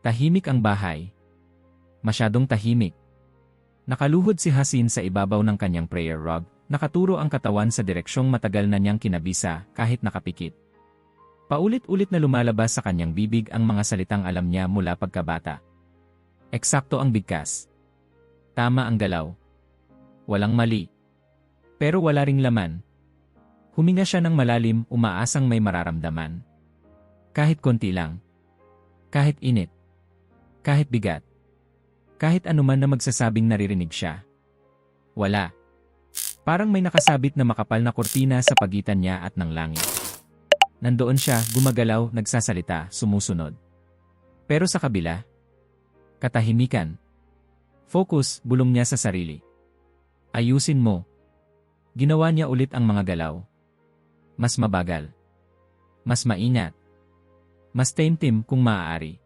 Tahimik ang bahay. Masyadong tahimik. Nakaluhod si Hasin sa ibabaw ng kanyang prayer rug, nakaturo ang katawan sa direksyong matagal na niyang kinabisa kahit nakapikit. Paulit-ulit na lumalabas sa kanyang bibig ang mga salitang alam niya mula pagkabata. Eksakto ang bigkas. Tama ang galaw. Walang mali. Pero wala ring laman. Huminga siya ng malalim, umaasang may mararamdaman. Kahit konti lang. Kahit init. Kahit bigat. Kahit anuman na magsasabing naririnig siya. Wala. Parang may nakasabit na makapal na kurtina sa pagitan niya at ng langit. Nandoon siya, gumagalaw, nagsasalita, sumusunod. Pero sa kabila, katahimikan. Focus, bulong niya sa sarili. Ayusin mo. Ginawa niya ulit ang mga galaw. Mas mabagal. Mas maingat. Mas taimtim kung maaari.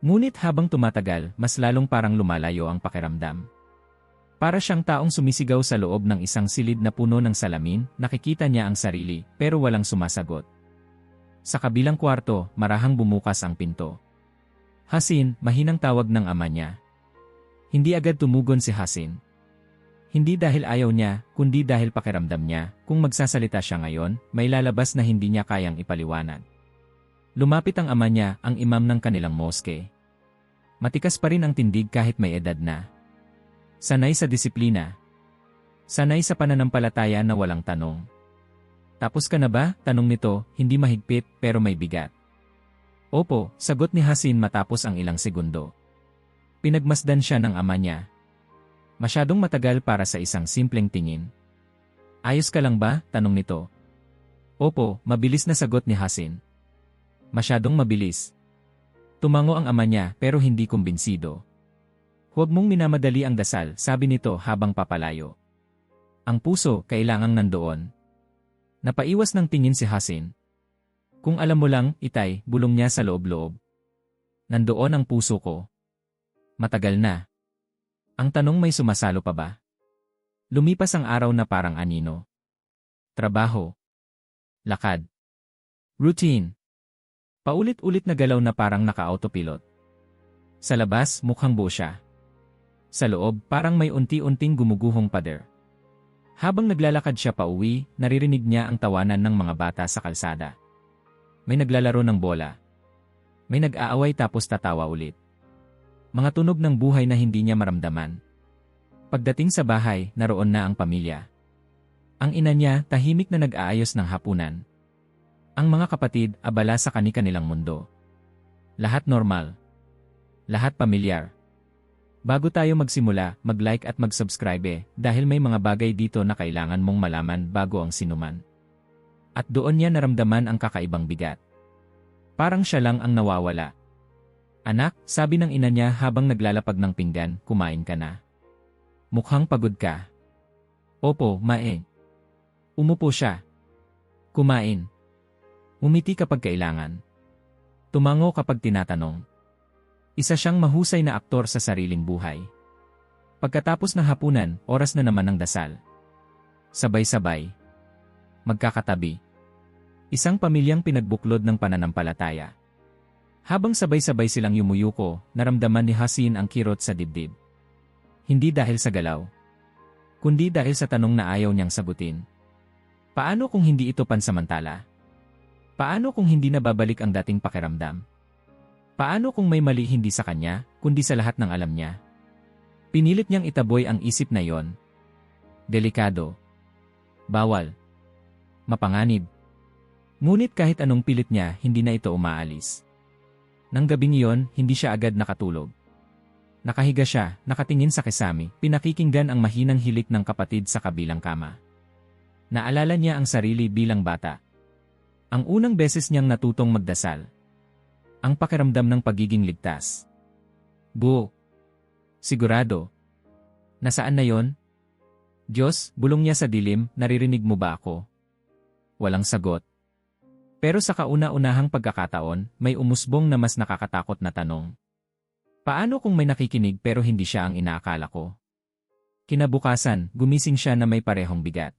Ngunit habang tumatagal, mas lalong parang lumalayo ang pakiramdam. Para siyang taong sumisigaw sa loob ng isang silid na puno ng salamin, nakikita niya ang sarili, pero walang sumasagot. Sa kabilang kwarto, marahang bumukas ang pinto. Hasin, mahinang tawag ng ama niya. Hindi agad tumugon si Hasin. Hindi dahil ayaw niya, kundi dahil pakiramdam niya, kung magsasalita siya ngayon, may lalabas na hindi niya kayang ipaliwanag. Lumapit ang ama niya, ang imam ng kanilang moske. Matikas pa rin ang tindig kahit may edad na. Sanay sa disiplina. Sanay sa pananampalataya na walang tanong. Tapos ka na ba? Tanong nito, hindi mahigpit pero may bigat. Opo, sagot ni Hasin matapos ang ilang segundo. Pinagmasdan siya ng ama niya. Masyadong matagal para sa isang simpleng tingin. Ayos ka lang ba? Tanong nito. Opo, mabilis na sagot ni Hasin. Masyadong mabilis. Tumango ang ama niya pero hindi kumbinsido. Huwag mong minamadali ang dasal, sabi nito habang papalayo. Ang puso kailangang nandoon. Napaiwas ng tingin si Hasin. Kung alam mo lang, Itay, bulong niya sa loob-loob. Nandoon ang puso ko. Matagal na. Ang tanong, may sumasalo pa ba? Lumipas ang araw na parang anino. Trabaho. Lakad. Routine. Paulit-ulit na galaw na parang naka-autopilot. Sa labas, mukhang buo siya. Sa loob, parang may unti-unting gumuguhong pader. Habang naglalakad siya pauwi, naririnig niya ang tawanan ng mga bata sa kalsada. May naglalaro ng bola. May nag-aaway tapos tatawa ulit. Mga tunog ng buhay na hindi niya maramdaman. Pagdating sa bahay, naroon na ang pamilya. Ang ina niya, tahimik na nag-aayos ng hapunan. Ang mga kapatid, abala sa kani-kanilang mundo. Lahat normal. Lahat pamilyar. Bago tayo magsimula, mag-like at mag-subscribe dahil may mga bagay dito na kailangan mong malaman bago ang sinuman. At doon niya naramdaman ang kakaibang bigat. Parang siya lang ang nawawala. Anak, sabi ng ina niya habang naglalapag ng pinggan, kumain ka na. Mukhang pagod ka. Opo, mae. Umupo siya. Kumain. Umiti kapag kailangan. Tumango kapag tinatanong. Isa siyang mahusay na aktor sa sariling buhay. Pagkatapos ng hapunan, oras na naman ng dasal. Sabay-sabay. Magkakatabi. Isang pamilyang pinagbuklod ng pananampalataya. Habang sabay-sabay silang yumuyuko, naramdaman ni Hasin ang kirot sa dibdib. Hindi dahil sa galaw, kundi dahil sa tanong na ayaw niyang sagutin. Paano kung hindi ito pansamantala? Paano kung hindi nababalik ang dating pakiramdam? Paano kung may mali hindi sa kanya, kundi sa lahat ng alam niya? Pinilit niyang itaboy ang isip na yon. Delikado. Bawal. Mapanganib. Ngunit kahit anong pilit niya, hindi na ito umaalis. Nang gabing iyon, hindi siya agad nakatulog. Nakahiga siya, nakatingin sa kisame, pinakikinggan ang mahinang hilik ng kapatid sa kabilang kama. Naalala niya ang sarili bilang bata. Ang unang beses niyang natutong magdasal. Ang pakiramdam ng pagiging ligtas. Buo. Sigurado. Nasaan na yon? Diyos, bulong niya sa dilim, naririnig mo ba ako? Walang sagot. Pero sa kauna-unahang pagkakataon, may umusbong na mas nakakatakot na tanong. Paano kung may nakikinig pero hindi siya ang inaakala ko? Kinabukasan, gumising siya na may parehong bigat.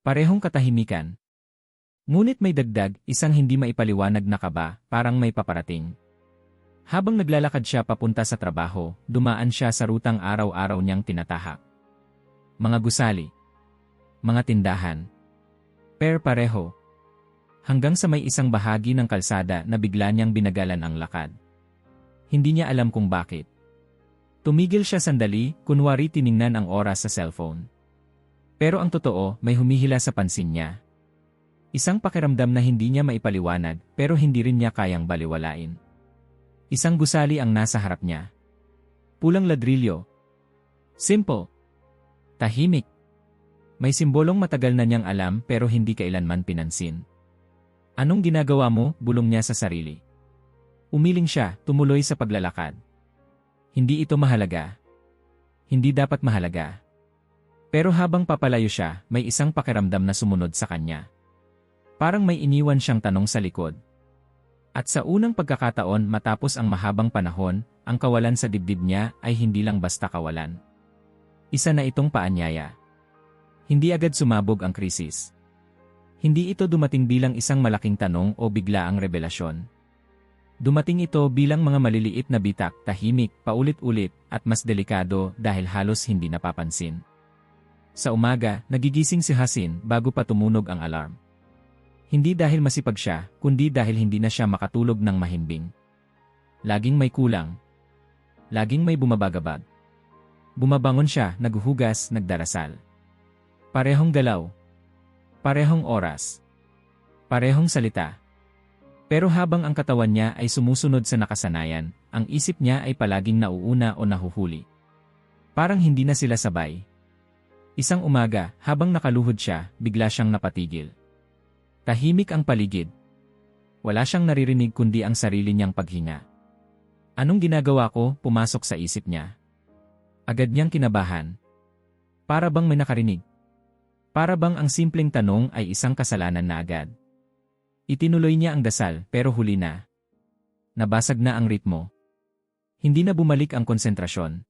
Parehong katahimikan. Ngunit may dagdag, isang hindi maipaliwanag na kaba, parang may paparating. Habang naglalakad siya papunta sa trabaho, dumaan siya sa rutang araw-araw niyang tinatahak. Mga gusali. Mga tindahan. Pareho. Hanggang sa may isang bahagi ng kalsada na bigla niyang binagalan ang lakad. Hindi niya alam kung bakit. Tumigil siya sandali, kunwari tiningnan ang oras sa cellphone. Pero ang totoo, may humihila sa pansin niya. Isang pakiramdam na hindi niya maipaliwanag, pero hindi rin niya kayang baliwalain. Isang gusali ang nasa harap niya. Pulang ladrilyo. Simple. Tahimik. May simbolong matagal na niyang alam pero hindi kailanman pinansin. Anong ginagawa mo? Bulong niya sa sarili. Umiling siya, tumuloy sa paglalakad. Hindi ito mahalaga. Hindi dapat mahalaga. Pero habang papalayo siya, may isang pakiramdam na sumunod sa kanya. Parang may iniwan siyang tanong sa likod. At sa unang pagkakataon matapos ang mahabang panahon, ang kawalan sa dibdib niya ay hindi lang basta kawalan. Isa na itong paanyaya. Hindi agad sumabog ang krisis. Hindi ito dumating bilang isang malaking tanong o bigla ang revelasyon. Dumating ito bilang mga maliliit na bitak, tahimik, paulit-ulit, at mas delikado dahil halos hindi napapansin. Sa umaga, nagigising si Hasin bago pa tumunog ang alarm. Hindi dahil masipag siya, kundi dahil hindi na siya makatulog ng mahimbing. Laging may kulang. Laging may bumabagabag. Bumabangon siya, naghuhugas, nagdarasal. Parehong galaw. Parehong oras. Parehong salita. Pero habang ang katawan niya ay sumusunod sa nakasanayan, ang isip niya ay palaging nauuna o nahuhuli. Parang hindi na sila sabay. Isang umaga, habang nakaluhod siya, bigla siyang napatigil. Tahimik ang paligid. Wala siyang naririnig kundi ang sarili niyang paghinga. Anong ginagawa ko? Pumasok sa isip niya. Agad niyang kinabahan. Para bang may nakarinig. Para bang ang simpleng tanong ay isang kasalanan na agad. Itinuloy niya ang dasal pero huli na. Nabasag na ang ritmo. Hindi na bumalik ang konsentrasyon.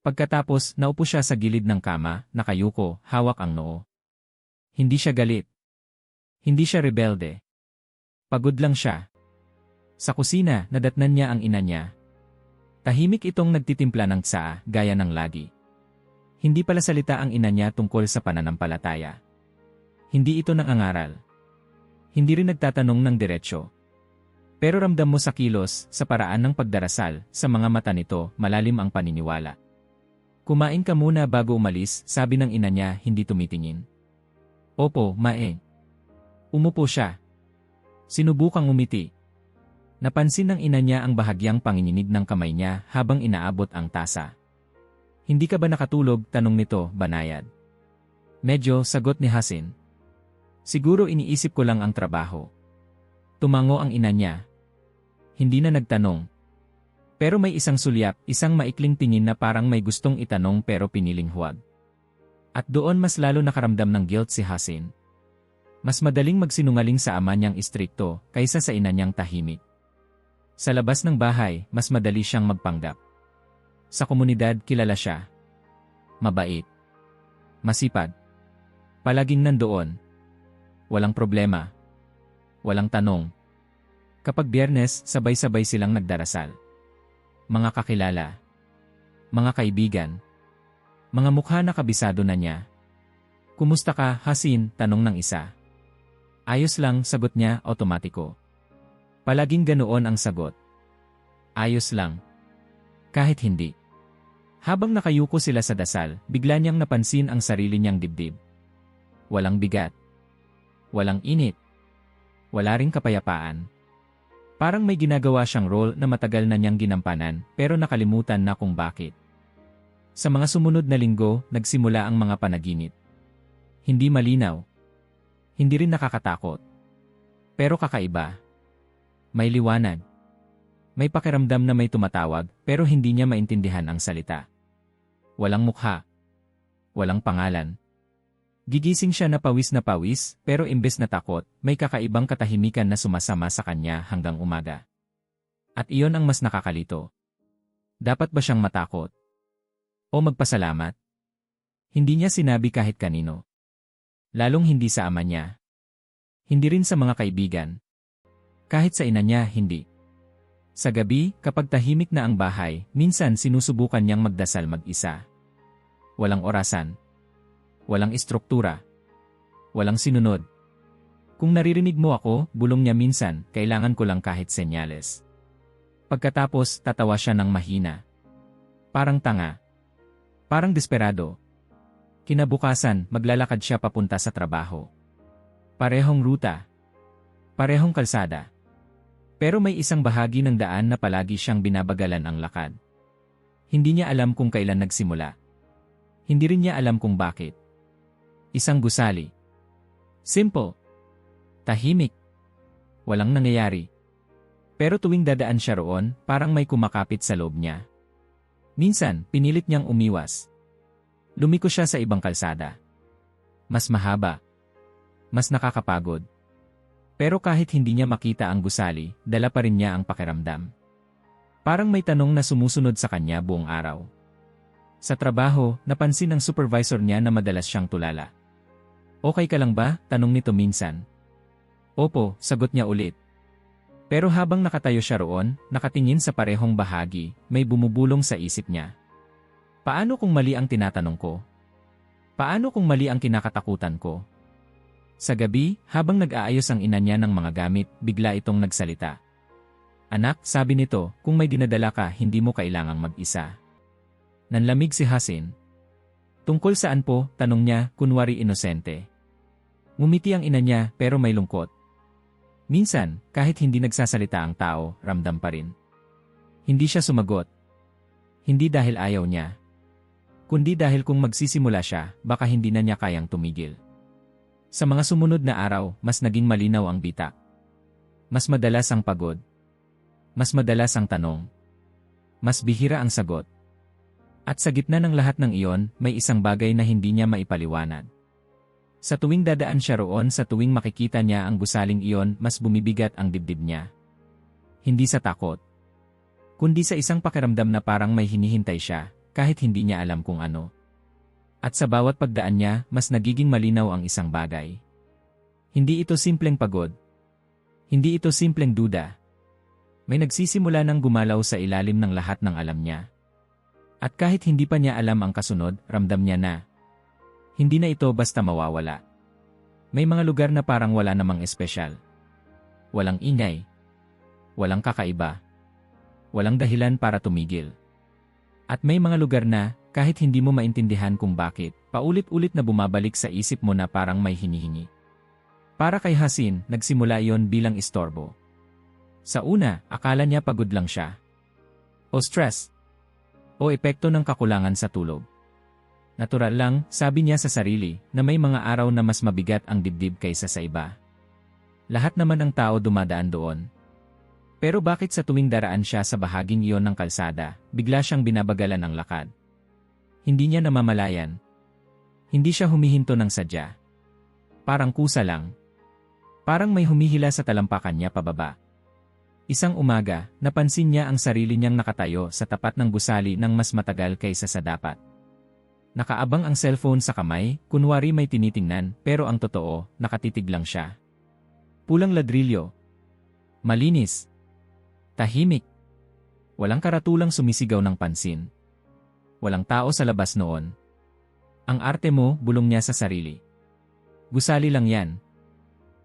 Pagkatapos, naupo siya sa gilid ng kama, nakayuko, hawak ang noo. Hindi siya galit. Hindi siya rebelde. Pagod lang siya. Sa kusina, nadatnan niya ang ina niya. Tahimik itong nagtitimpla ng tsaa, gaya ng lagi. Hindi pala salita ang ina niya tungkol sa pananampalataya. Hindi ito nangangaral. Hindi rin nagtatanong ng diretsyo. Pero ramdam mo sa kilos, sa paraan ng pagdarasal, sa mga mata nito, malalim ang paniniwala. Kumain ka muna bago umalis, sabi ng ina niya, hindi tumitingin. Opo, mae. Umupo siya. Sinubukang umiti. Napansin ng ina niya ang bahagyang panginginig ng kamay niya habang inaabot ang tasa. Hindi ka ba nakatulog? Tanong nito, banayad. Medyo, sagot ni Hasin. Siguro iniisip ko lang ang trabaho. Tumango ang ina niya. Hindi na nagtanong. Pero may isang sulyap, isang maikling tingin na parang may gustong itanong pero piniling huwag. At doon mas lalo nakaramdam ng guilt si Hasin. Mas madaling magsinungaling sa ama niyang istrikto kaysa sa ina niyang tahimik. Sa labas ng bahay, mas madali siyang magpanggap. Sa komunidad, kilala siya. Mabait. Masipag. Palaging nandoon. Walang problema. Walang tanong. Kapag Biyernes, sabay-sabay silang nagdarasal. Mga kakilala. Mga kaibigan. Mga mukha na kabisado na niya. Kumusta ka, Hasin? Tanong ng isa. Ayos lang, sagot niya, otomatiko. Palaging ganoon ang sagot. Ayos lang. Kahit hindi. Habang nakayuko sila sa dasal, bigla niyang napansin ang sarili niyang dibdib. Walang bigat. Walang init. Wala ring kapayapaan. Parang may ginagawa siyang role na matagal na niyang ginampanan pero nakalimutan na kung bakit. Sa mga sumunod na linggo, nagsimula ang mga panaginip. Hindi malinaw. Hindi rin nakakatakot. Pero kakaiba. May liwanag. May pakiramdam na may tumatawag pero hindi niya maintindihan ang salita. Walang mukha. Walang pangalan. Gigising siya na pawis pero imbes na takot, may kakaibang katahimikan na sumasama sa kanya hanggang umaga. At iyon ang mas nakakalito. Dapat ba siyang matakot? O magpasalamat? Hindi niya sinabi kahit kanino. Lalong hindi sa ama niya. Hindi rin sa mga kaibigan. Kahit sa ina niya, hindi. Sa gabi, kapag tahimik na ang bahay, minsan sinusubukan niyang magdasal mag-isa. Walang orasan. Walang istruktura. Walang sinunod. Kung naririnig mo ako, bulong niya minsan, kailangan ko lang kahit senyales. Pagkatapos, tatawa siya ng mahina. Parang tanga. Parang desperado. Kinabukasan, maglalakad siya papunta sa trabaho. Parehong ruta. Parehong kalsada. Pero may isang bahagi ng daan na palagi siyang binabagalan ang lakad. Hindi niya alam kung kailan nagsimula. Hindi rin niya alam kung bakit. Isang gusali. Simple. Tahimik. Walang nangyayari. Pero tuwing dadaan siya roon, parang may kumakapit sa loob niya. Minsan, pinilit niyang umiwas. Lumiko siya sa ibang kalsada. Mas mahaba. Mas nakakapagod. Pero kahit hindi niya makita ang gusali, dala pa rin niya ang pakiramdam. Parang may tanong na sumusunod sa kanya buong araw. Sa trabaho, napansin ng supervisor niya na madalas siyang tulala. Okay ka lang ba? Tanong nito minsan. Opo, sagot niya ulit. Pero habang nakatayo siya roon, nakatingin sa parehong bahagi, may bumubulong sa isip niya. Paano kung mali ang tinatanong ko? Paano kung mali ang kinakatakutan ko? Sa gabi, habang nag-aayos ang ina niya ng mga gamit, bigla itong nagsalita. Anak, sabi nito, kung may dinadala ka, hindi mo kailangang mag-isa. Nanlamig si Hasin. Tungkol saan po? Tanong niya, kunwari inosente. Ngumiti ang ina niya, pero may lungkot. Minsan, kahit hindi nagsasalita ang tao, ramdam pa rin. Hindi siya sumagot. Hindi dahil ayaw niya. Kundi dahil kung magsisimula siya, baka hindi na niya kayang tumigil. Sa mga sumunod na araw, mas naging malinaw ang bitak. Mas madalas ang pagod. Mas madalas ang tanong. Mas bihira ang sagot. At sa gitna ng lahat ng iyon, may isang bagay na hindi niya maipaliwanag. Sa tuwing dadaan siya roon, sa tuwing makikita niya ang gusaling iyon, mas bumibigat ang dibdib niya. Hindi sa takot. Kundi sa isang pakiramdam na parang may hinihintay siya, kahit hindi niya alam kung ano. At sa bawat pagdaan niya, mas nagiging malinaw ang isang bagay. Hindi ito simpleng pagod. Hindi ito simpleng duda. May nagsisimula ng gumalaw sa ilalim ng lahat ng alam niya. At kahit hindi pa niya alam ang kasunod, ramdam niya na. Hindi na ito basta mawawala. May mga lugar na parang wala namang espesyal. Walang ingay. Walang kakaiba. Walang dahilan para tumigil. At may mga lugar na, kahit hindi mo maintindihan kung bakit, paulit-ulit na bumabalik sa isip mo na parang may hinihingi. Para kay Hasin, nagsimula iyon bilang istorbo. Sa una, akala niya pagod lang siya. O stress. O epekto ng kakulangan sa tulog. Natural lang, sabi niya sa sarili, na may mga araw na mas mabigat ang dibdib kaysa sa iba. Lahat naman ng tao dumadaan doon. Pero bakit sa tuwing daraan siya sa bahaging iyon ng kalsada, bigla siyang binabagalan ng lakad? Hindi niya namamalayan. Hindi siya humihinto ng sadya. Parang kusa lang. Parang may humihila sa talampakan niya pababa. Isang umaga, napansin niya ang sarili niyang nakatayo sa tapat ng gusali ng mas matagal kaysa sa dapat. Nakaabang ang cellphone sa kamay, kunwari may tinitingnan, pero ang totoo, nakatitig lang siya. Pulang ladrilyo. Malinis. Tahimik. Walang karatulang sumisigaw ng pansin. Walang tao sa labas noon. Ang arte mo, bulong niya sa sarili. Gusali lang yan.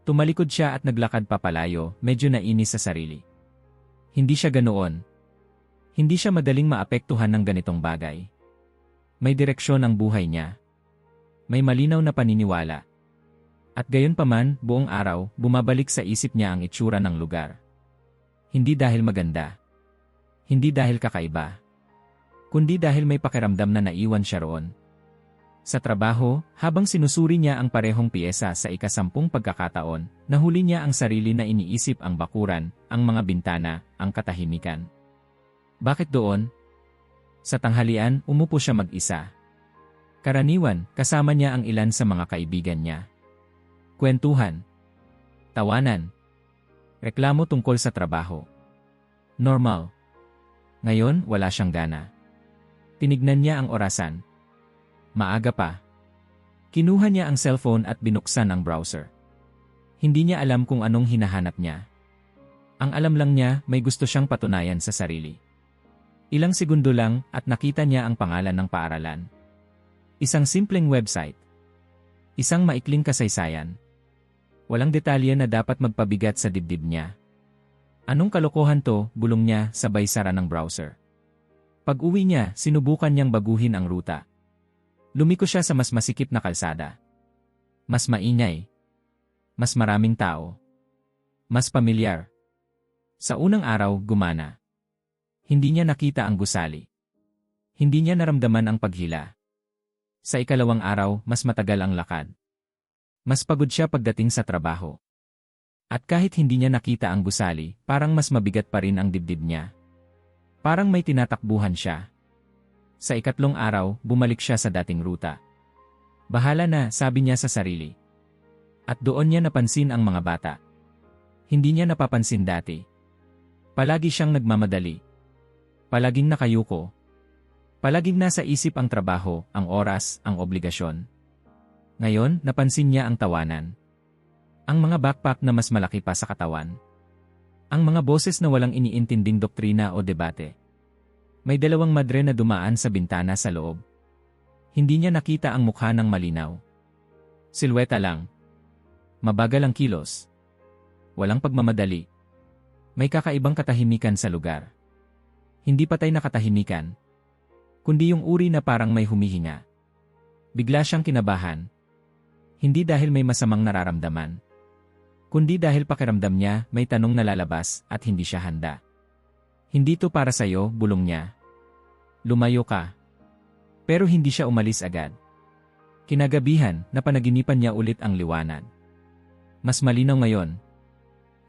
Tumalikod siya at naglakad papalayo, medyo nainis sa sarili. Hindi siya ganoon. Hindi siya madaling maapektuhan ng ganitong bagay. May direksyon ang buhay niya. May malinaw na paniniwala. At gayon paman, buong araw, bumabalik sa isip niya ang itsura ng lugar. Hindi dahil maganda. Hindi dahil kakaiba. Kundi dahil may pakiramdam na naiwan siya roon. Sa trabaho, habang sinusuri niya ang parehong piyesa sa ika-10 pagkakataon, nahuli niya ang sarili na iniisip ang bakuran, ang mga bintana, ang katahimikan. Bakit doon? Sa tanghalian, umupo siya mag-isa. Karaniwan, kasama niya ang ilan sa mga kaibigan niya. Kwentuhan. Tawanan. Reklamo tungkol sa trabaho. Normal. Ngayon, wala siyang gana. Tinignan niya ang orasan. Maaga pa. Kinuha niya ang cellphone at binuksan ang browser. Hindi niya alam kung anong hinahanap niya. Ang alam lang niya, may gusto siyang patunayan sa sarili. Ilang segundo lang at nakita niya ang pangalan ng paaralan. Isang simpleng website. Isang maikling kasaysayan. Walang detalye na dapat magpabigat sa dibdib niya. Anong kalokohan to, bulong niya sabay sara ng browser. Pag-uwi niya, sinubukan niyang baguhin ang ruta. Lumiko siya sa mas masikip na kalsada. Mas maingay. Mas maraming tao. Mas pamilyar. Sa unang araw, gumana. Hindi niya nakita ang gusali. Hindi niya naramdaman ang paghila. Sa ikalawang araw, mas matagal ang lakad. Mas pagod siya pagdating sa trabaho. At kahit hindi niya nakita ang gusali, parang mas mabigat pa rin ang dibdib niya. Parang may tinatakbuhan siya. Sa ikatlong araw, bumalik siya sa dating ruta. Bahala na, sabi niya sa sarili. At doon niya napansin ang mga bata. Hindi niya napapansin dati. Palagi siyang nagmamadali. Palaging nakayuko. Palaging nasa isip ang trabaho, ang oras, ang obligasyon. Ngayon, napansin niya ang tawanan. Ang mga backpack na mas malaki pa sa katawan. Ang mga boses na walang iniintinding doktrina o debate. May dalawang madre na dumaan sa bintana sa loob. Hindi niya nakita ang mukha ng malinaw. Silweta lang. Mabagal ang kilos. Walang pagmamadali. May kakaibang katahimikan sa lugar. Hindi patay na katahimikan. Kundi yung uri na parang may humihinga. Bigla siyang kinabahan. Hindi dahil may masamang nararamdaman. Kundi dahil pakiramdam niya may tanong na lalabas at hindi siya handa. Hindi to para sa'yo, bulong niya. Lumayo ka. Pero hindi siya umalis agad. Kinagabihan, napanaginipan niya ulit ang liwanag. Mas malinaw ngayon.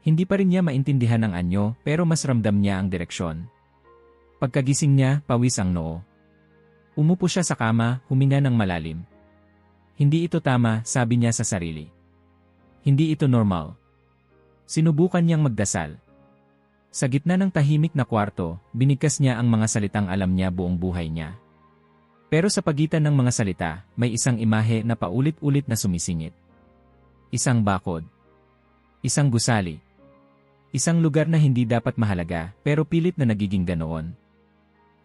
Hindi pa rin niya maintindihan ang anyo pero mas ramdam niya ang direksyon. Pagkagising niya, pawis ang noo. Umupo siya sa kama, huminga ng malalim. Hindi ito tama, sabi niya sa sarili. Hindi ito normal. Sinubukan niyang magdasal. Sa gitna ng tahimik na kwarto, binigkas niya ang mga salitang alam niya buong buhay niya. Pero sa pagitan ng mga salita, may isang imahe na paulit-ulit na sumisingit. Isang bakod. Isang gusali. Isang lugar na hindi dapat mahalaga pero pilit na nagiging ganoon.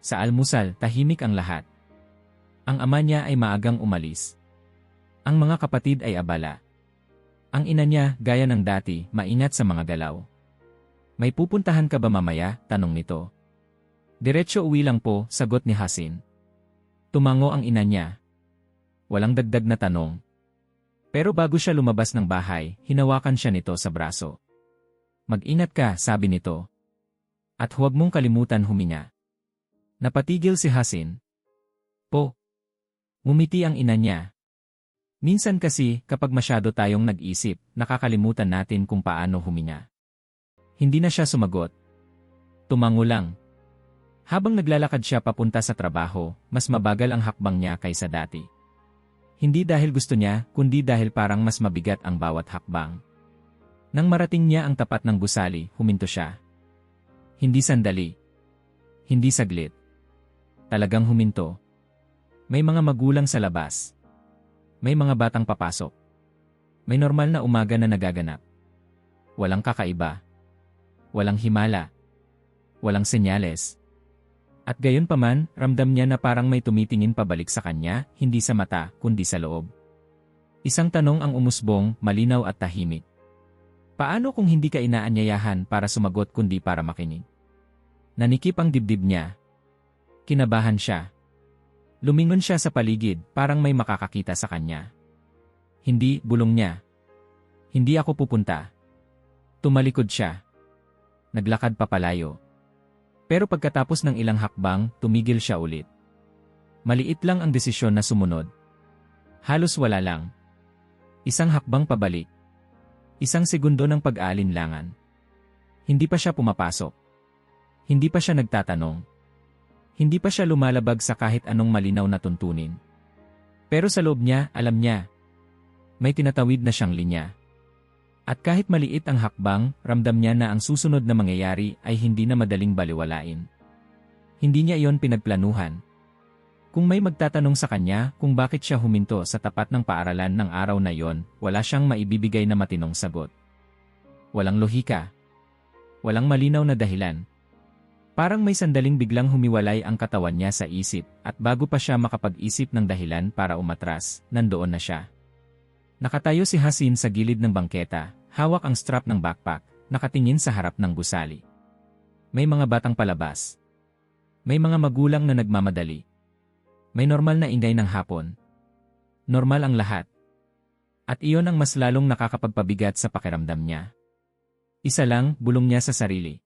Sa almusal, tahimik ang lahat. Ang ama niya ay maagang umalis. Ang mga kapatid ay abala. Ang ina niya, gaya ng dati, maingat sa mga galaw. May pupuntahan ka ba mamaya? Tanong nito. Diretso uwi lang po, sagot ni Hasin. Tumango ang ina niya. Walang dagdag na tanong. Pero bago siya lumabas ng bahay, hinawakan siya nito sa braso. Mag-ingat ka, sabi nito. At huwag mong kalimutan huminga. Napatigil si Hasin. Po. Ngumiti ang ina niya. Minsan kasi, kapag masyado tayong nag-isip, nakakalimutan natin kung paano huminga. Hindi na siya sumagot. Tumango lang. Habang naglalakad siya papunta sa trabaho, mas mabagal ang hakbang niya kaysa dati. Hindi dahil gusto niya, kundi dahil parang mas mabigat ang bawat hakbang. Nang marating niya ang tapat ng gusali, huminto siya. Hindi sandali. Hindi saglit. Talagang huminto. May mga magulang sa labas. May mga batang papasok. May normal na umaga na nagaganap. Walang kakaiba. Walang himala. Walang senyales. At gayon paman, ramdam niya na parang may tumitingin pabalik sa kanya, hindi sa mata, kundi sa loob. Isang tanong ang umusbong, malinaw at tahimik. Paano kung hindi ka inaanyayahan para sumagot kundi para makinig? Nanikip ang dibdib niya. Kinabahan siya. Lumingon siya sa paligid, parang may makakakita sa kanya. Hindi, bulong niya. Hindi ako pupunta. Tumalikod siya. Naglakad papalayo. Pero pagkatapos ng ilang hakbang, tumigil siya ulit. Maliit lang ang desisyon na sumunod. Halos wala lang. Isang hakbang pabalik. Isang segundo ng pag-aalinlangan. Hindi pa siya pumapasok. Hindi pa siya nagtatanong. Hindi pa siya lumalabag sa kahit anong malinaw na tuntunin. Pero sa loob niya, alam niya. May tinatawid na siyang linya. At kahit maliit ang hakbang, ramdam niya na ang susunod na mangyayari ay hindi na madaling baliwalain. Hindi niya iyon pinagplanuhan. Kung may magtatanong sa kanya kung bakit siya huminto sa tapat ng paaralan ng araw na yon, wala siyang maibibigay na matinong sagot. Walang lohika. Walang malinaw na dahilan. Parang may sandaling biglang humiwalay ang katawan niya sa isip at bago pa siya makapag-isip ng dahilan para umatras, nandoon na siya. Nakatayo si Hasin sa gilid ng bangketa, hawak ang strap ng backpack, nakatingin sa harap ng gusali. May mga batang palabas. May mga magulang na nagmamadali. May normal na ingay ng hapon. Normal ang lahat. At iyon ang mas lalong nakakapagpabigat sa pakiramdam niya. Isa lang, bulong niya sa sarili.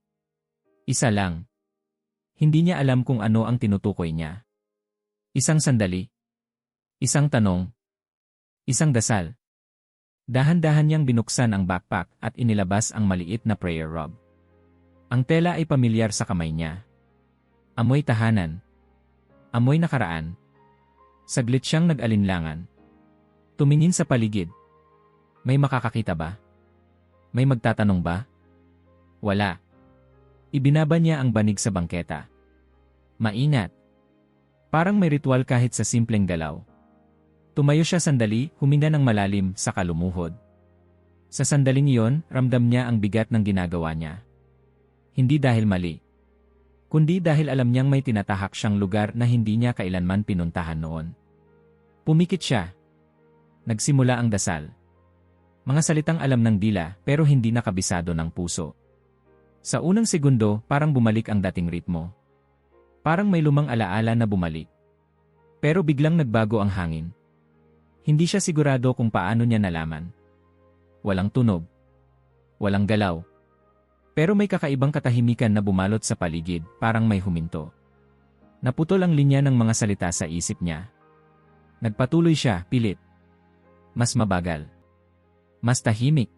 Isa lang. Hindi niya alam kung ano ang tinutukoy niya. Isang sandali. Isang tanong. Isang dasal. Dahan-dahan niyang binuksan ang backpack at inilabas ang maliit na prayer rug. Ang tela ay pamilyar sa kamay niya. Amoy tahanan. Amoy nakaraan. Saglit siyang nag-alinlangan. Tumingin sa paligid. May makakakita ba? May magtatanong ba? Wala. Ibinaba niya ang banig sa bangketa. Maingat. Parang may ritual kahit sa simpleng galaw. Tumayo siya sandali, huminga ng malalim, saka lumuhod. Sa sandaling iyon, ramdam niya ang bigat ng ginagawa niya. Hindi dahil mali. Kundi dahil alam niyang may tinatahak siyang lugar na hindi niya kailanman pinuntahan noon. Pumikit siya. Nagsimula ang dasal. Mga salitang alam ng dila pero hindi nakabisado ng puso. Sa unang segundo, parang bumalik ang dating ritmo. Parang may lumang alaala na bumalik. Pero biglang nagbago ang hangin. Hindi siya sigurado kung paano niya nalaman. Walang tunog. Walang galaw. Pero may kakaibang katahimikan na bumalot sa paligid, parang may huminto. Naputol ang linya ng mga salita sa isip niya. Nagpatuloy siya, pilit. Mas mabagal. Mas tahimik.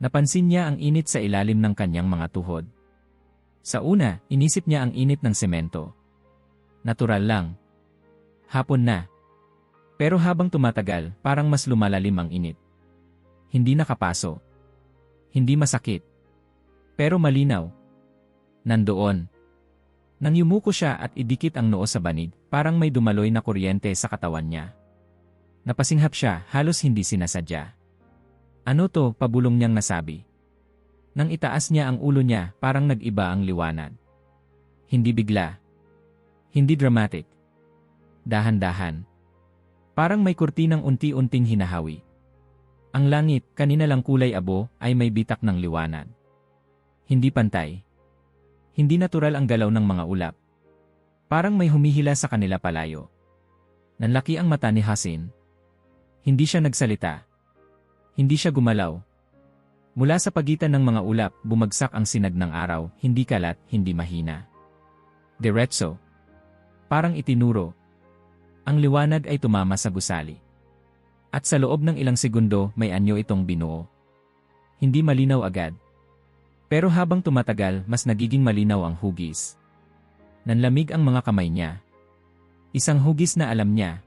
Napansin niya ang init sa ilalim ng kanyang mga tuhod. Sa una, inisip niya ang init ng semento. Natural lang. Hapon na. Pero habang tumatagal, parang mas lumalalim ang init. Hindi nakapaso. Hindi masakit. Pero malinaw. Nandoon. Nang yumuko siya at idikit ang noo sa banig, parang may dumaloy na kuryente sa katawan niya. Napasinghap siya, halos hindi sinasadya. Ano to, pabulong niyang nasabi. Nang itaas niya ang ulo niya, parang nag-iba ang liwanag. Hindi bigla. Hindi dramatic. Dahan-dahan. Parang may kurtinang unti-unting hinahawi. Ang langit, kanina lang kulay abo, ay may bitak ng liwanag. Hindi pantay. Hindi natural ang galaw ng mga ulap. Parang may humihila sa kanila palayo. Nanlaki ang mata ni Hasin. Hindi siya nagsalita. Hindi siya gumalaw. Mula sa pagitan ng mga ulap, bumagsak ang sinag ng araw, hindi kalat, hindi mahina. Diretso. Parang itinuro. Ang liwanag ay tumama sa gusali. At sa loob ng ilang segundo, may anyo itong binuo. Hindi malinaw agad. Pero habang tumatagal, mas nagiging malinaw ang hugis. Nanlamig ang mga kamay niya. Isang hugis na alam niya.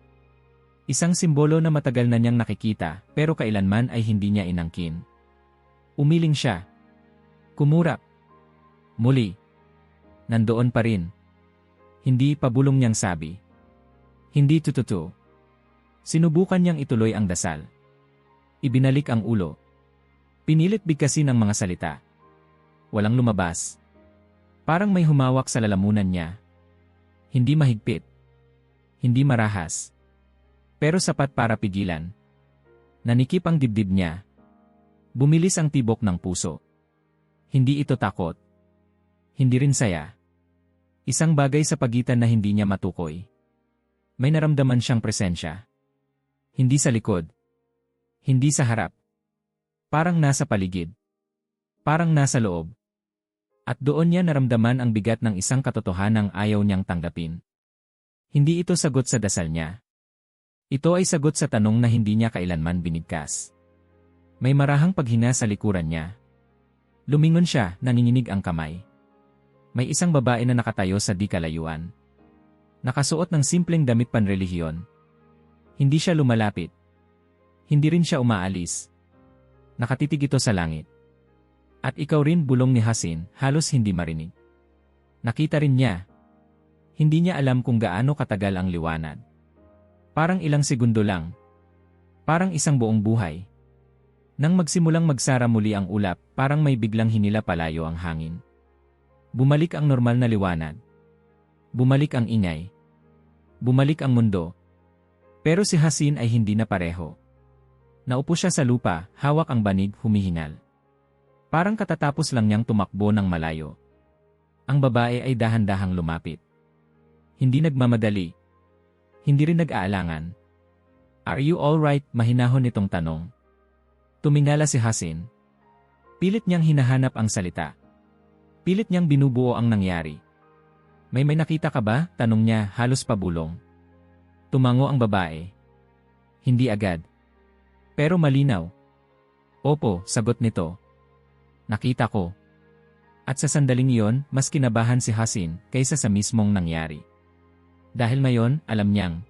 Isang simbolo na matagal na niyang nakikita, pero kailanman ay hindi niya inangkin. Umiling siya. Kumurap. Muli. Nandoon pa rin. Hindi, pabulong niyang sabi. Hindi tututo. Sinubukan niyang ituloy ang dasal. Ibinalik ang ulo. Pinilit bigkasin ang mga salita. Walang lumabas. Parang may humawak sa lalamunan niya. Hindi mahigpit. Hindi marahas. Pero sapat para pigilan. Nanikip ang dibdib niya. Bumilis ang tibok ng puso. Hindi ito takot. Hindi rin saya. Isang bagay sa pagitan na hindi niya matukoy. May naramdaman siyang presensya. Hindi sa likod. Hindi sa harap. Parang nasa paligid. Parang nasa loob. At doon niya naramdaman ang bigat ng isang katotohanang ayaw niyang tanggapin. Hindi ito sagot sa dasal niya. Ito ay sagot sa tanong na hindi niya kailanman binigkas. May marahang paghina sa likuran niya. Lumingon siya, nanginginig ang kamay. May isang babae na nakatayo sa di kalayuan. Nakasuot ng simpleng damit panrelihiyon. Hindi siya lumalapit. Hindi rin siya umaalis. Nakatitig ito sa langit. At ikaw rin, bulong ni Hasin, halos hindi marinig. Nakita rin niya. Hindi niya alam kung gaano katagal ang liwanag. Parang ilang segundo lang. Parang isang buong buhay. Nang magsimulang magsara muli ang ulap, parang may biglang hinila palayo ang hangin. Bumalik ang normal na liwanag. Bumalik ang ingay. Bumalik ang mundo. Pero si Hasin ay hindi na pareho. Naupo siya sa lupa, hawak ang banig, humihingal. Parang katatapos lang niyang tumakbo ng malayo. Ang babae ay dahan-dahang lumapit. Hindi nagmamadali. Hindi rin nag-aalangan. "Are you alright?" Mahinahon nitong tanong. Tumingala si Hasin. Pilit niyang hinahanap ang salita. Pilit niyang binubuo ang nangyari. May nakita ka ba?" Tanong niya, halos pabulong. Tumango ang babae. Hindi agad. Pero malinaw. "Opo," sagot nito. "Nakita ko." At sa sandaling iyon, mas kinabahan si Hasin kaysa sa mismong nangyari. Dahil mayon, alam niyang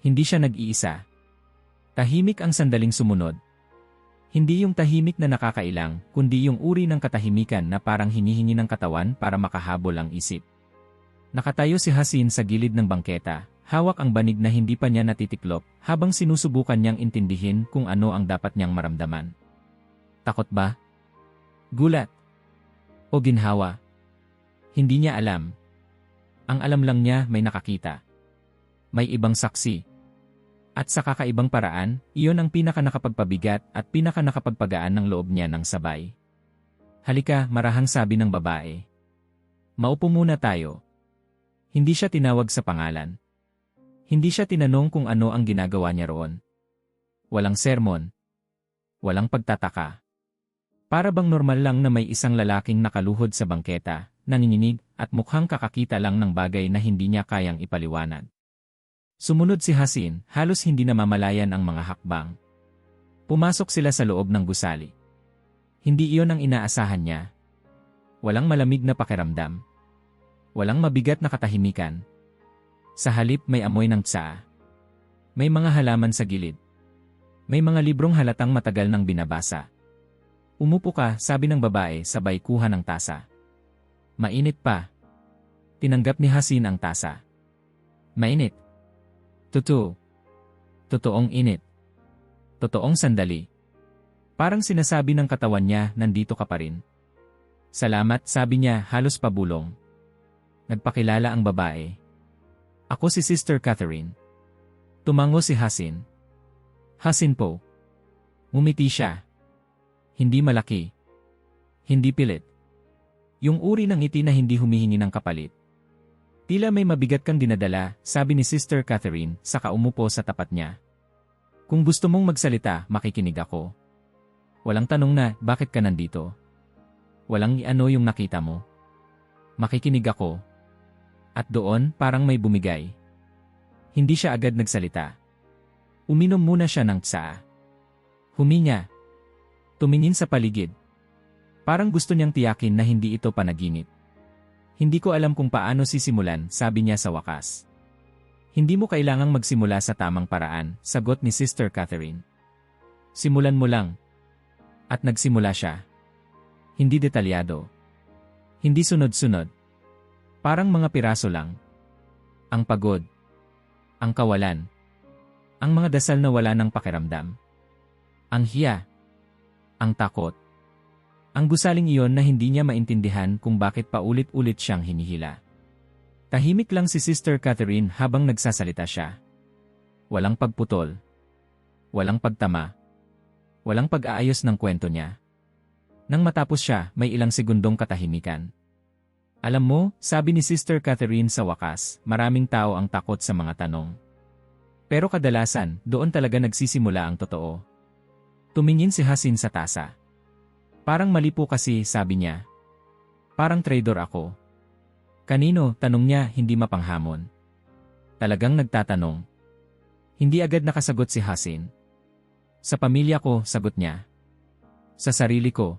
hindi siya nag-iisa. Tahimik ang sandaling sumunod. Hindi yung tahimik na nakakailang, kundi yung uri ng katahimikan na parang hinihingi ng katawan para makahabol ang isip. Nakatayo si Hasin sa gilid ng bangketa, hawak ang banig na hindi pa niya natitiklop, habang sinusubukan niyang intindihin kung ano ang dapat niyang maramdaman. Takot ba? Gulat? O ginhawa? Hindi niya alam. Ang alam lang niya, may nakakita. May ibang saksi. At sa kakaibang paraan, iyon ang pinaka-nakapagpabigat at pinaka-nakapagpagaan ng loob niya ng sabay. "Halika," marahang sabi ng babae. "Maupo muna tayo." Hindi siya tinawag sa pangalan. Hindi siya tinanong kung ano ang ginagawa niya roon. Walang sermon. Walang pagtataka. Para bang normal lang na may isang lalaking nakaluhod sa bangketa, nanginginig, at mukhang kakakita lang ng bagay na hindi niya kayang ipaliwanag. Sumunod si Hasin, halos hindi namamalayan ang mga hakbang. Pumasok sila sa loob ng gusali. Hindi iyon ang inaasahan niya. Walang malamig na pakiramdam. Walang mabigat na katahimikan. Sa halip may amoy ng tsaa. May mga halaman sa gilid. May mga librong halatang matagal nang binabasa. "Umupo ka," sabi ng babae sabay kuha ng tasa. "Mainit pa." Tinanggap ni Hasin ang tasa. "Mainit." Totoo. Totoong init. Totoong sandali. Parang sinasabi ng katawan niya, nandito ka pa rin. "Salamat," sabi niya, halos pabulong. Nagpakilala ang babae. "Ako si Sister Catherine." Tumango si Hasin. "Hasin po." Ngumiti siya. Hindi malaki. Hindi pilit. Yung uri ng ngiti na hindi humihingi ng kapalit. "Tila may mabigat kang dinadala," sabi ni Sister Catherine, saka umupo sa tapat niya. "Kung gusto mong magsalita, makikinig ako. Walang tanong na, bakit ka nandito? Walang iano yung nakita mo. Makikinig ako." At doon, parang may bumigay. Hindi siya agad nagsalita. Uminom muna siya ng tsaa. Huminga. Tumingin sa paligid. Parang gusto niyang tiyakin na hindi ito panaginip. "Hindi ko alam kung paano sisimulan," sabi niya sa wakas. "Hindi mo kailangang magsimula sa tamang paraan," sagot ni Sister Catherine. "Simulan mo lang." At nagsimula siya. Hindi detalyado. Hindi sunod-sunod. Parang mga piraso lang. Ang pagod. Ang kawalan. Ang mga dasal na wala ng pakiramdam. Ang hiya. Ang takot. Ang gusaling iyon na hindi niya maintindihan kung bakit paulit-ulit siyang hinihila. Tahimik lang si Sister Catherine habang nagsasalita siya. Walang pagputol. Walang pagtama. Walang pag-aayos ng kwento niya. Nang matapos siya, may ilang segundong katahimikan. "Alam mo," sabi ni Sister Catherine sa wakas, "maraming tao ang takot sa mga tanong. Pero kadalasan, doon talaga nagsisimula ang totoo." Tumingin si Hasin sa tasa. "Parang mali po kasi," sabi niya. "Parang traitor ako." "Kanino?" tanong niya, hindi mapanghamon. Talagang nagtatanong. Hindi agad nakasagot si Hasin. "Sa pamilya ko," sagot niya. "Sa sarili ko."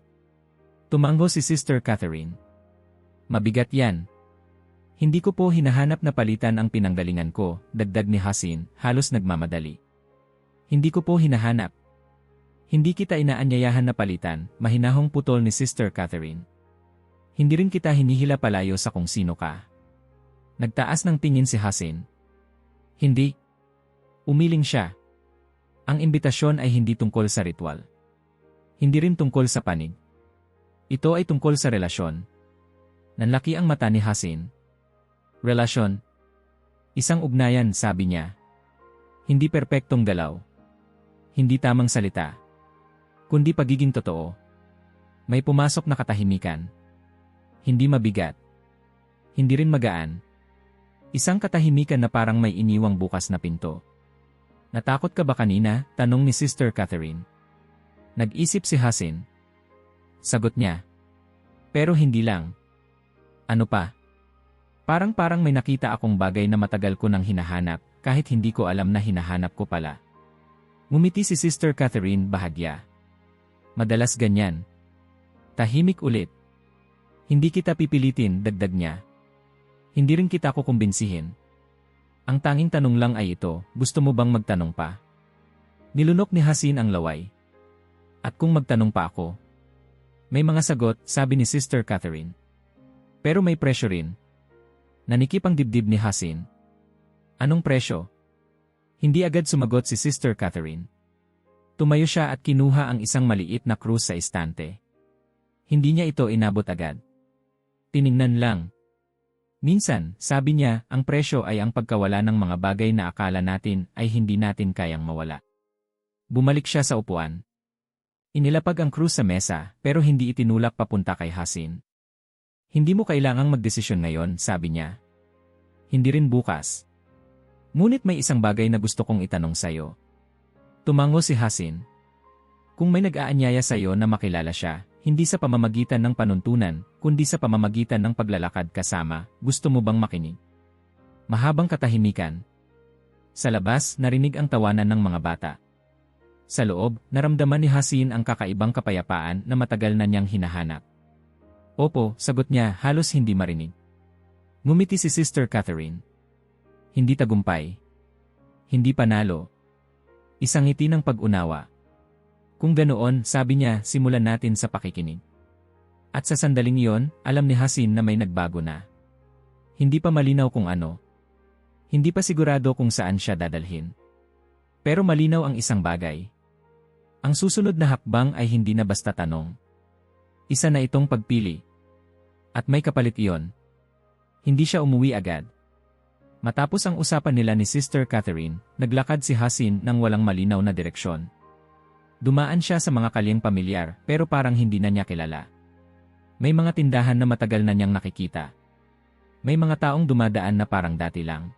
Tumango si Sister Catherine. "Mabigat yan." "Hindi ko po hinahanap na palitan ang pinanggalingan ko," dagdag ni Hasin, halos nagmamadali. "Hindi ko po hinahanap." "Hindi kita inaanyayahan na palitan," mahinahong putol ni Sister Catherine. "Hindi rin kita hinihila palayo sa kung sino ka." Nagtaas ng tingin si Hasin. "Hindi." Umiling siya. Ang imbitasyon ay hindi tungkol sa ritual. Hindi rin tungkol sa panig. Ito ay tungkol sa relasyon. Nanlaki ang mata ni Hasin. Relasyon. Isang ugnayan, sabi niya. Hindi perpektong galaw. Hindi tamang salita. Kundi pagiging totoo. May pumasok na katahimikan. Hindi mabigat. Hindi rin magaan. Isang katahimikan na parang may iniwang bukas na pinto. Natakot ka ba kanina? Tanong ni Sister Catherine. Nag-isip si Hasin. Sagot niya. Pero hindi lang. Ano pa? Parang may nakita akong bagay na matagal ko nang hinahanap, kahit hindi ko alam na hinahanap ko pala. Ngumiti si Sister Catherine bahagya. Madalas ganyan. Tahimik ulit. Hindi kita pipilitin, dagdag niya. Hindi rin kita kukumbinsihin. Ang tanging tanong lang ay ito, gusto mo bang magtanong pa? Nilunok ni Hasin ang laway. At kung magtanong pa ako? May mga sagot, sabi ni Sister Catherine. Pero may presyo rin. Nanikip ang dibdib ni Hasin. Anong presyo? Hindi agad sumagot si Sister Catherine. Tumayo siya at kinuha ang isang maliit na krus sa estante. Hindi niya ito inabot agad. Tiningnan lang. Minsan, sabi niya, ang presyo ay ang pagkawala ng mga bagay na akala natin ay hindi natin kayang mawala. Bumalik siya sa upuan. Inilapag ang krus sa mesa, pero hindi itinulak papunta kay Hasin. Hindi mo kailangang magdesisyon ngayon, sabi niya. Hindi rin bukas. Ngunit may isang bagay na gusto kong itanong sa'yo. Tumango si Hasin. Kung may nag-aanyaya sa'yo na makilala siya, hindi sa pamamagitan ng panuntunan, kundi sa pamamagitan ng paglalakad kasama, gusto mo bang makinig? Mahabang katahimikan. Sa labas, narinig ang tawanan ng mga bata. Sa loob, naramdaman ni Hasin ang kakaibang kapayapaan na matagal na niyang hinahanap. Opo, sagot niya, halos hindi marinig. Ngumiti si Sister Catherine. Hindi tagumpay. Hindi panalo. Isang ngiti ng pag-unawa. Kung ganoon, sabi niya, simulan natin sa pakikinig. At sa sandaling iyon, alam ni Hasin na may nagbago na. Hindi pa malinaw kung ano. Hindi pa sigurado kung saan siya dadalhin. Pero malinaw ang isang bagay. Ang susunod na hakbang ay hindi na basta tanong. Isa na itong pagpili. At may kapalit iyon. Hindi siya umuwi agad. Matapos ang usapan nila ni Sister Catherine, naglakad si Hasin nang walang malinaw na direksyon. Dumaan siya sa mga kalyeng pamilyar, pero parang hindi na niya kilala. May mga tindahan na matagal na niyang nakikita. May mga taong dumadaan na parang dati lang.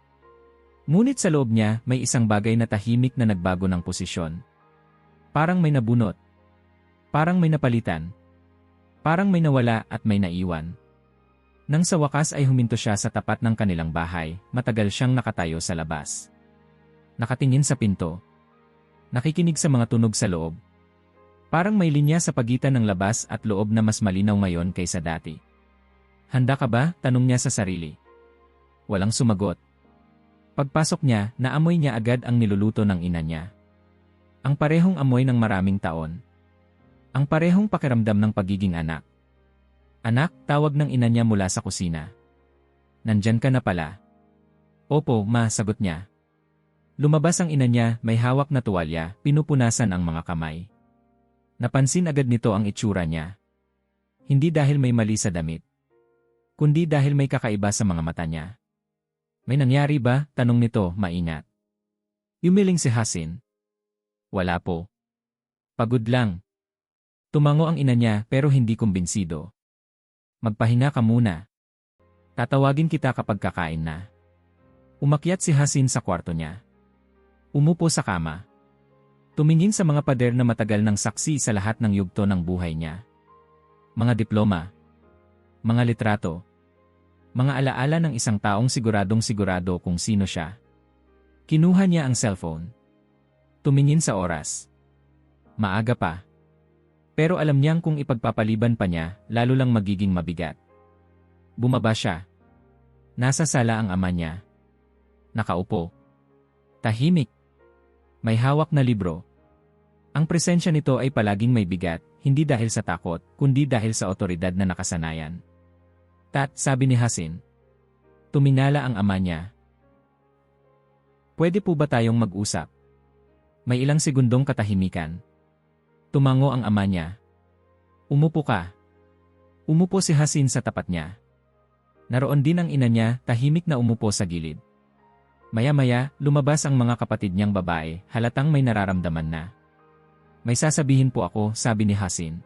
Ngunit sa loob niya, may isang bagay na tahimik na nagbago ng posisyon. Parang may nabunot. Parang may napalitan. Parang may nawala at may naiwan. Nang sa wakas ay huminto siya sa tapat ng kanilang bahay, matagal siyang nakatayo sa labas. Nakatingin sa pinto. Nakikinig sa mga tunog sa loob. Parang may linya sa pagitan ng labas at loob na mas malinaw ngayon kaysa dati. Handa ka ba? Tanong niya sa sarili. Walang sumagot. Pagpasok niya, naamoy niya agad ang niluluto ng ina niya. Ang parehong amoy ng maraming taon. Ang parehong pakiramdam ng pagiging anak. Anak, tawag ng ina niya mula sa kusina. Nandyan ka na pala. Opo, ma, sagot niya. Lumabas ang ina niya, may hawak na tuwalya, pinupunasan ang mga kamay. Napansin agad nito ang itsura niya. Hindi dahil may mali sa damit, kundi dahil may kakaiba sa mga mata niya. May nangyari ba? Tanong nito, maingat. Yumiling si Hasin. Wala po. Pagod lang. Tumango ang ina niya pero hindi kumbinsido. Magpahinga ka muna. Tatawagin kita kapag kakain na. Umakyat si Hasin sa kwarto niya. Umupo sa kama. Tumingin sa mga pader na matagal ng saksi sa lahat ng yugto ng buhay niya. Mga diploma. Mga litrato. Mga alaala ng isang taong siguradong-sigurado kung sino siya. Kinuha niya ang cellphone. Tumingin sa oras. Maaga pa. Pero alam niyang kung ipagpapaliban pa niya, lalo lang magiging mabigat. Bumaba siya. Nasa sala ang ama niya. Nakaupo. Tahimik. May hawak na libro. Ang presensya nito ay palaging may bigat, hindi dahil sa takot, kundi dahil sa otoridad na nakasanayan. Tat, sabi ni Hasin. Tumingala ang ama niya. Pwede po ba tayong mag-usap? May ilang segundong katahimikan. Tumango ang ama niya. Umupo ka. Umupo si Hasin sa tapat niya. Naroon din ang ina niya, tahimik na umupo sa gilid. Maya-maya, lumabas ang mga kapatid niyang babae, halatang may nararamdaman na. May sasabihin po ako, sabi ni Hasin.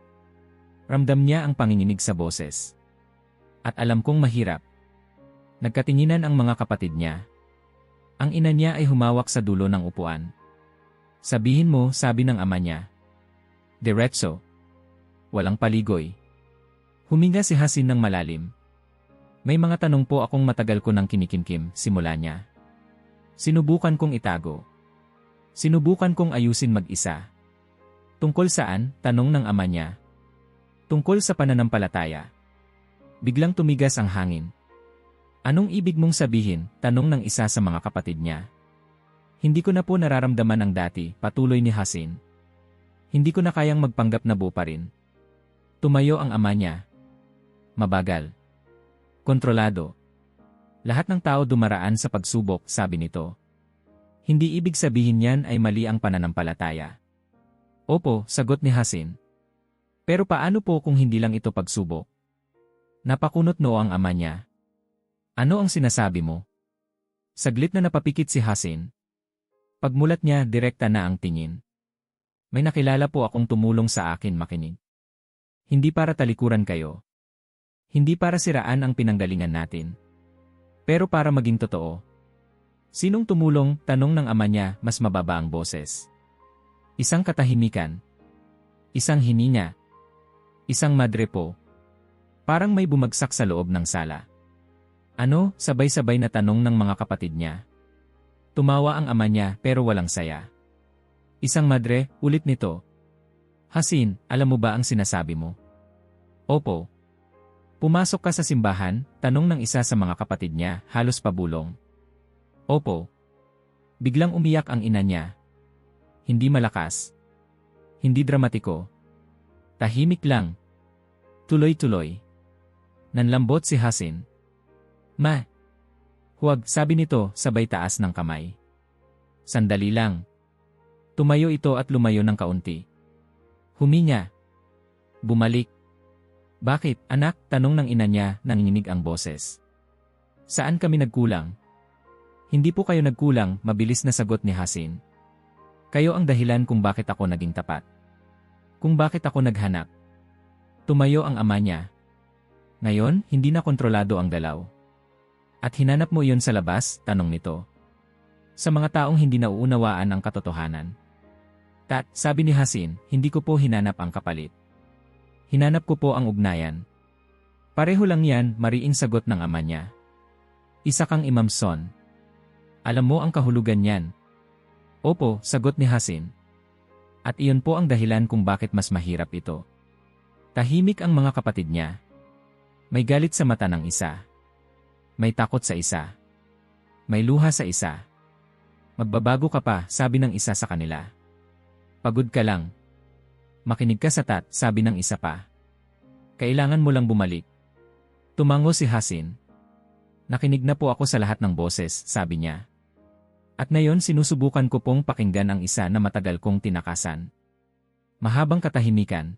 Ramdam niya ang panginginig sa boses. At alam kong mahirap. Nagkatinginan ang mga kapatid niya. Ang ina niya ay humawak sa dulo ng upuan. Sabihin mo, sabi ng ama niya. Diretso. Walang paligoy. Huminga si Hasin ng malalim. May mga tanong po akong matagal ko nang kinikimkim, simula niya. Sinubukan kong itago. Sinubukan kong ayusin mag-isa. Tungkol saan? Tanong ng ama niya. Tungkol sa pananampalataya. Biglang tumigas ang hangin. Anong ibig mong sabihin? Tanong ng isa sa mga kapatid niya. Hindi ko na po nararamdaman ang dati, patuloy ni Hasin. Hindi ko na kayang magpanggap na buo pa rin. Tumayo ang ama niya. Mabagal. Kontrolado. Lahat ng tao dumaraan sa pagsubok, sabi nito. Hindi ibig sabihin niyan ay mali ang pananampalataya. Opo, sagot ni Hasin. Pero paano po kung hindi lang ito pagsubok? Napakunot noo ang ama niya. Ano ang sinasabi mo? Saglit na napapikit si Hasin. Pagmulat niya, direkta na ang tingin. May nakilala po akong tumulong sa akin makinig. Hindi para talikuran kayo. Hindi para siraan ang pinanggalingan natin. Pero para maging totoo. Sinong tumulong? Tanong ng ama niya, mas mababa ang boses. Isang katahimikan. Isang hininga. Isang madre po. Parang may bumagsak sa loob ng sala. Ano? Sabay-sabay na tanong ng mga kapatid niya. Tumawa ang ama niya pero walang saya. Isang madre, ulit nito. Hasin, alam mo ba ang sinasabi mo? Opo. Pumasok ka sa simbahan? Tanong ng isa sa mga kapatid niya, halos pabulong. Opo. Biglang umiyak ang ina niya. Hindi malakas. Hindi dramatiko. Tahimik lang. Tuloy-tuloy. Nanlambot si Hasin. Ma. Huwag, sabi nito, sabay taas ng kamay. Sandali lang. Tumayo ito at lumayo ng kaunti. Huminga. Bumalik. Bakit, anak? Tanong ng ina niya, nanginginig ang boses. Saan kami nagkulang? Hindi po kayo nagkulang, mabilis na sagot ni Hasin. Kayo ang dahilan kung bakit ako naging tapat. Kung bakit ako naghanap. Tumayo ang ama niya. Ngayon, hindi na kontrolado ang galaw. At hinanap mo iyon sa labas? Tanong nito. Sa mga taong hindi nauunawaan ang katotohanan. Tat, sabi ni Hasin, hindi ko po hinanap ang kapalit. Hinanap ko po ang ugnayan. Pareho lang yan, mariing sagot ng ama niya. Isa kang Imam Son. Alam mo ang kahulugan niyan. Opo, sagot ni Hasin. At iyon po ang dahilan kung bakit mas mahirap ito. Tahimik ang mga kapatid niya. May galit sa mata ng isa. May takot sa isa. May luha sa isa. Magbabago ka pa, sabi ng isa sa kanila. Pagod ka lang. Makinig ka sa tat, sabi ng isa pa. Kailangan mo lang bumalik. Tumango si Hasin. Nakinig na po ako sa lahat ng boses, sabi niya. At ngayon sinusubukan ko pong pakinggan ang isa na matagal kong tinakasan. Mahabang katahimikan.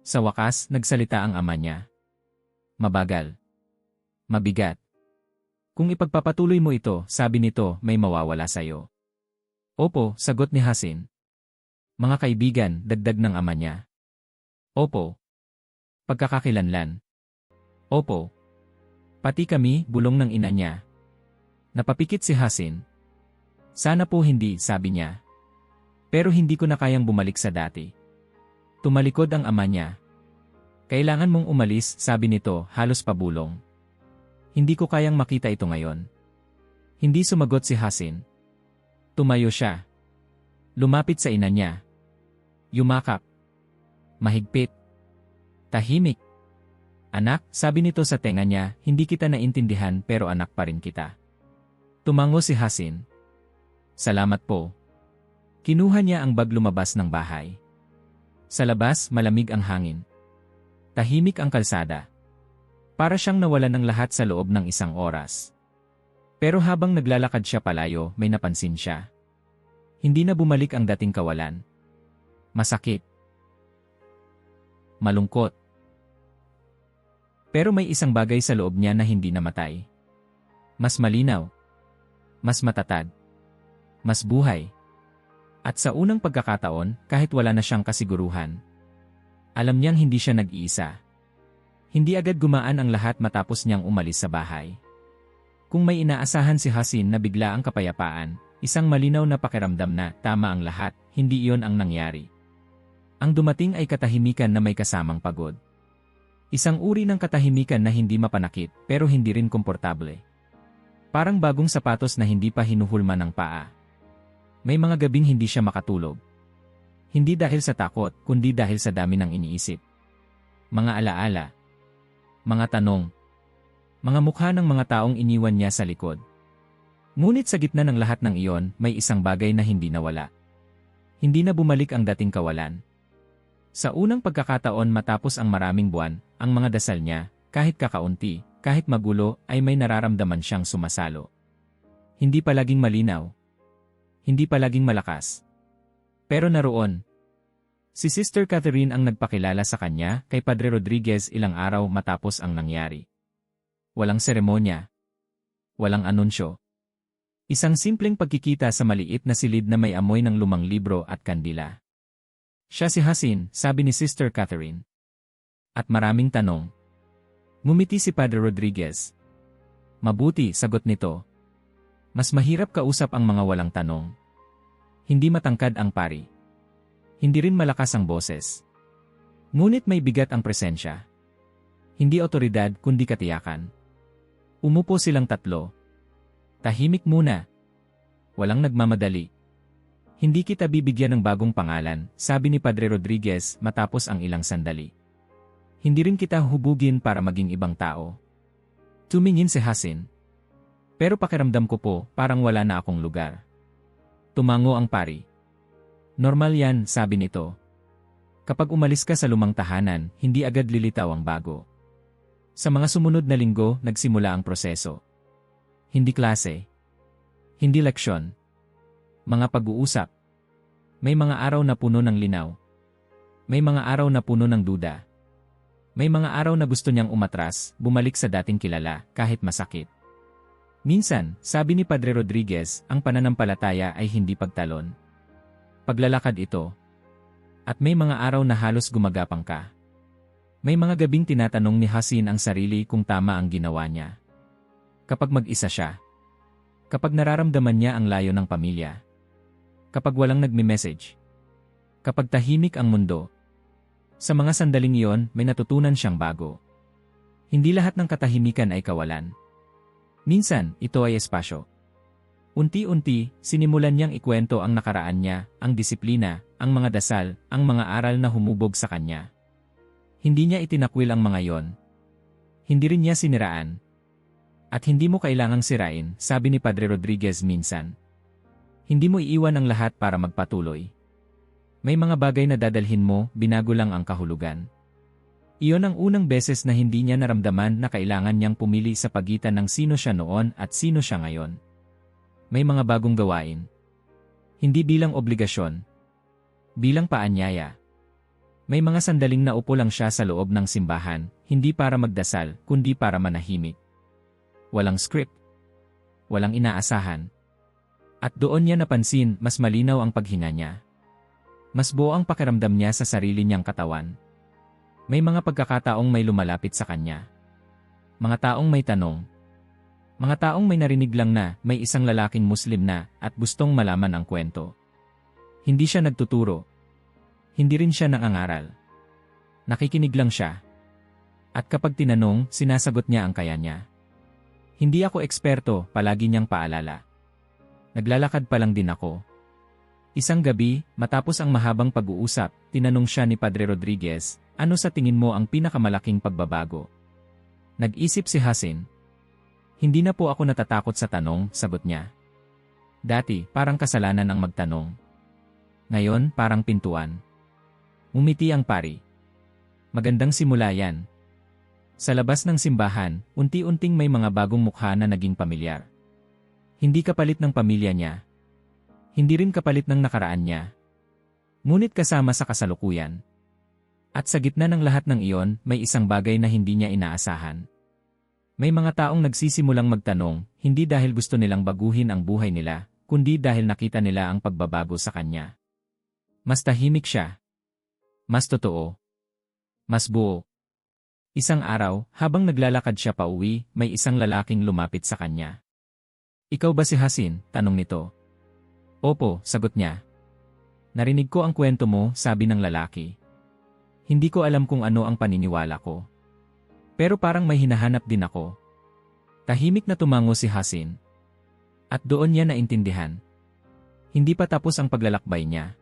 Sa wakas, nagsalita ang ama niya. Mabagal. Mabigat. Kung ipagpapatuloy mo ito, sabi nito, may mawawala sa'yo. Opo, sagot ni Hasin. Mga kaibigan, dagdag ng ama niya. Opo. Pagkakakilanlan. Opo. Pati kami, bulong ng ina niya. Napapikit si Hasin. Sana po hindi, sabi niya. Pero hindi ko na kayang bumalik sa dati. Tumalikod ang ama niya. Kailangan mong umalis, sabi nito, halos pabulong. Hindi ko kayang makita ito ngayon. Hindi sumagot si Hasin. Tumayo siya. Lumapit sa ina niya. Yumakap. Mahigpit. Tahimik. Anak, sabi nito sa tenga niya, hindi kita naintindihan pero anak pa rin kita. Tumango si Hasin. Salamat po. Kinuha niya ang bag lumabas ng bahay. Sa labas, malamig ang hangin. Tahimik ang kalsada. Para siyang nawalan ng lahat sa loob ng isang oras. Pero habang naglalakad siya palayo, may napansin siya. Hindi na bumalik ang dating kawalan. Masakit. malungkot. Pero may isang bagay sa loob niya na hindi namatay. Mas malinaw. Mas matatag. Mas buhay. At sa unang pagkakataon, kahit wala na siyang kasiguruhan, alam niyang hindi siya nag-iisa. Hindi agad gumaan ang lahat matapos niyang umalis sa bahay. Kung may inaasahan si Hasin na bigla ang kapayapaan, isang malinaw na pakiramdam na tama ang lahat, hindi iyon ang nangyari. Ang dumating ay katahimikan na may kasamang pagod. Isang uri ng katahimikan na hindi mapanakit pero hindi rin komportable. Parang bagong sapatos na hindi pa hinuhulma ng paa. May mga gabing hindi siya makatulog. Hindi dahil sa takot, kundi dahil sa dami ng iniisip. Mga alaala. Mga tanong. Mga mukha ng mga taong iniwan niya sa likod. Ngunit sa gitna ng lahat ng iyon, may isang bagay na hindi nawala. Hindi na bumalik ang dating kawalan. Sa unang pagkakataon matapos ang maraming buwan, ang mga dasal niya, kahit kakaunti, kahit magulo, ay may nararamdaman siyang sumasalo. Hindi palaging malinaw. Hindi palaging malakas. Pero naroon. Si Sister Catherine ang nagpakilala sa kanya kay Padre Rodriguez ilang araw matapos ang nangyari. Walang seremonya. Walang anunsyo. Isang simpleng pagkikita sa maliit na silid na may amoy ng lumang libro at kandila. Siya si Hasin, sabi ni Sister Catherine. At maraming tanong. Ngumiti si Padre Rodriguez. Mabuti, sagot nito. Mas mahirap kausap ang mga walang tanong. Hindi matangkad ang pari. Hindi rin malakas ang boses. Ngunit may bigat ang presensya. Hindi otoridad kundi katiyakan. Umupo silang tatlo. Tahimik muna. Walang nagmamadali. Hindi kita bibigyan ng bagong pangalan, sabi ni Padre Rodriguez matapos ang ilang sandali. Hindi rin kita hubugin para maging ibang tao. Tumingin si Hasin. Pero pakiramdam ko po, parang wala na akong lugar. Tumango ang pari. Normal yan, sabi nito. Kapag umalis ka sa lumang tahanan, hindi agad lilitaw ang bago. Sa mga sumunod na linggo, nagsimula ang proseso. Hindi klase. Hindi leksyon. Mga pag-uusap. May mga araw na puno ng linaw. May mga araw na puno ng duda. May mga araw na gusto niyang umatras, bumalik sa dating kilala, kahit masakit. Minsan, sabi ni Padre Rodriguez, ang pananampalataya ay hindi pagtalon. Paglalakad ito. At may mga araw na halos gumagapang ka. May mga gabing tinatanong ni Hasin ang sarili kung tama ang ginawa niya. Kapag mag-isa siya. Kapag nararamdaman niya ang layo ng pamilya. Kapag walang nagme-message. Kapag tahimik ang mundo. Sa mga sandaling iyon, may natutunan siyang bago. Hindi lahat ng katahimikan ay kawalan. Minsan, ito ay espasyo. Unti-unti, sinimulan niyang ikwento ang nakaraan niya, ang disiplina, ang mga dasal, ang mga aral na humubog sa kanya. Hindi niya itinakwil ang mga yon. Hindi rin niya siniraan. At hindi mo kailangang sirain, sabi ni Padre Rodriguez minsan. Hindi mo iiwan ang lahat para magpatuloy. May mga bagay na dadalhin mo, binago lang ang kahulugan. Iyon ang unang beses na hindi niya naramdaman na kailangan niyang pumili sa pagitan ng sino siya noon at sino siya ngayon. May mga bagong gawain. Hindi bilang obligasyon. Bilang paanyaya. May mga sandaling naupo lang siya sa loob ng simbahan, hindi para magdasal, kundi para manahimik. Walang script. Walang inaasahan. At doon niya napansin, mas malinaw ang paghinga niya. Mas buo ang pakiramdam niya sa sarili niyang katawan. May mga pagkakataong may lumalapit sa kanya. Mga taong may tanong. Mga taong may narinig lang na may isang lalaking Muslim na at gustong malaman ang kwento. Hindi siya nagtuturo. Hindi rin siya nangangaral. Nakikinig lang siya. At kapag tinanong, sinasagot niya ang kaya niya. Hindi ako eksperto, palagi niyang paalala. Naglalakad pa lang din ako. Isang gabi, matapos ang mahabang pag-uusap, tinanong siya ni Padre Rodriguez, ano sa tingin mo ang pinakamalaking pagbabago? Nag-isip si Hasin. Hindi na po ako natatakot sa tanong, sagot niya. Dati, parang kasalanan ang magtanong. Ngayon, parang pintuan. Umiti ang pari. Magandang simula yan. Sa labas ng simbahan, unti-unting may mga bagong mukha na naging pamilyar. Hindi kapalit ng pamilya niya. Hindi rin kapalit ng nakaraan niya. Ngunit kasama sa kasalukuyan. At sa gitna ng lahat ng iyon, may isang bagay na hindi niya inaasahan. May mga taong nagsisimulang magtanong, hindi dahil gusto nilang baguhin ang buhay nila, kundi dahil nakita nila ang pagbabago sa kanya. Mas tahimik siya. Mas totoo. Mas buo. Isang araw, habang naglalakad siya pauwi, may isang lalaking lumapit sa kanya. "Ikaw ba si Hasin?" tanong nito. "Opo," sagot niya. "Narinig ko ang kwento mo," sabi ng lalaki. "Hindi ko alam kung ano ang paniniwala ko. Pero parang may hinahanap din ako." Tahimik na tumango si Hasin. At doon niya naintindihan. Hindi pa tapos ang paglalakbay niya.